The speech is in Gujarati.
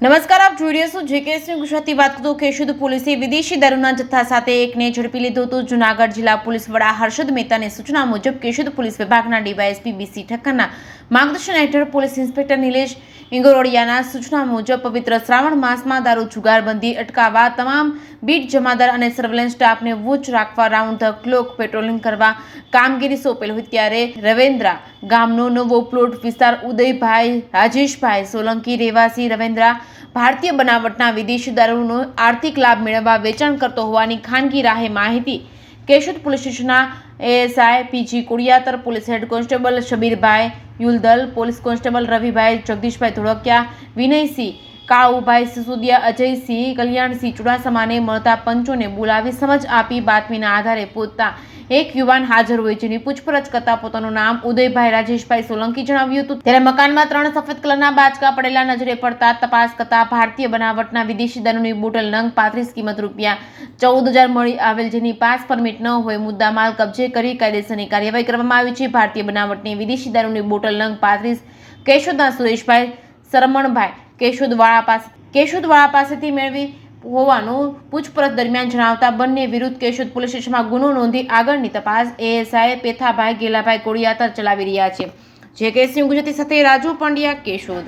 નમસ્કાર, આપ જોઈ રહ્યા છો જેકેએસની ગુજરાતી વાત કરું. કેશોદ પોલીસે વિદેશી દારૂના જથ્થા સાથે એકને ઝડપી લીધો હતો. જૂનાગઢ જિલ્લા પોલીસ વડા હર્ષદ મહેતાની સૂચના મુજબ કેશોદ પોલીસ વિભાગના ડીવાયએસપી બીસી ઠક્કરના માર્ગદર્શન હેઠળ પોલીસ ઇન્સ્પેક્ટર નિલેશ ઇંગોરોડિયાના સૂચના મુજબ પવિત્ર શ્રાવણ માસમાં દારૂ જુગારબંધી અટકાવવા તમામ બીટ જમાદાર અને સર્વેલન્સ સ્ટાફને વોચ રાખવા રાઉન્ડ ધ ક્લોક પેટ્રોલિંગ કરવા કામગીરી સોંપેલ હોય ત્યારે રવેન્દ્રા ગામનો નવો પ્લોટ વિસ્તાર ઉદયભાઈ રાજેશભાઈ સોલંકી રહેવાસી રવેન્દ્રા ભારતીય બનાવટના વિદેશી દારૂનો આર્થિક લાભ મેળવવા વેચાણ કરતો હોવાની ખાનગી રાહે માહિતી કેશોદ પોલીસ સ્ટેશનના ASI PG Kodiyatar, police head constable Shabirbhai Yuldal, police constable Ravibhai Jagdishbhai Dholakiya, Vinaysinh Kalubhai Sisodiya, Ajaysinh Kalyansinh ચુડાસમાને મળતા પંચોને બોલાવી સમજ આપી બાતમીના આધારે પોતા એક યુવાન હાજર હોય જેની પૂછપરછ કરતા પોતાનું નામ ઉદયભાઈ રાજેશભાઈ સોલંકી જણાવ્યું હતું. ત્યારે મકાનમાં 3 સફેદ કલરના બાચકા પડેલા નજરે પડતા તપાસ કરતા ભારતીય બનાવટના વિદેશી દારૂની બોટલ નંગ 35 કિંમત ₹14,000 મળી આવેલ, જેની પાસ પરમિટ ન હોય મુદ્દામાલ કબજે કરી કાયદેસરની કાર્યવાહી કરવામાં આવી છે. ભારતીય બનાવટની વિદેશી દારૂની બોટલ નંગ 35 કેશોદના સુરેશભાઈ સરમણભાઈ કેશોદવાળા પાસેથી મેળવી હોવાનું પૂછપરછ દરમિયાન જણાવતા બંને વિરુદ્ધ કેશોદ પોલીસ સ્ટેશનમાં ગુનો નોંધી આગળની તપાસ એએસઆઈ પેથાભાઈ ગેલાભાઈ કોડિયાતર ચલાવી રહ્યા છે. જેકેએસની ગુજરાતી સાથે રાજુ પંડ્યા, કેશોદ.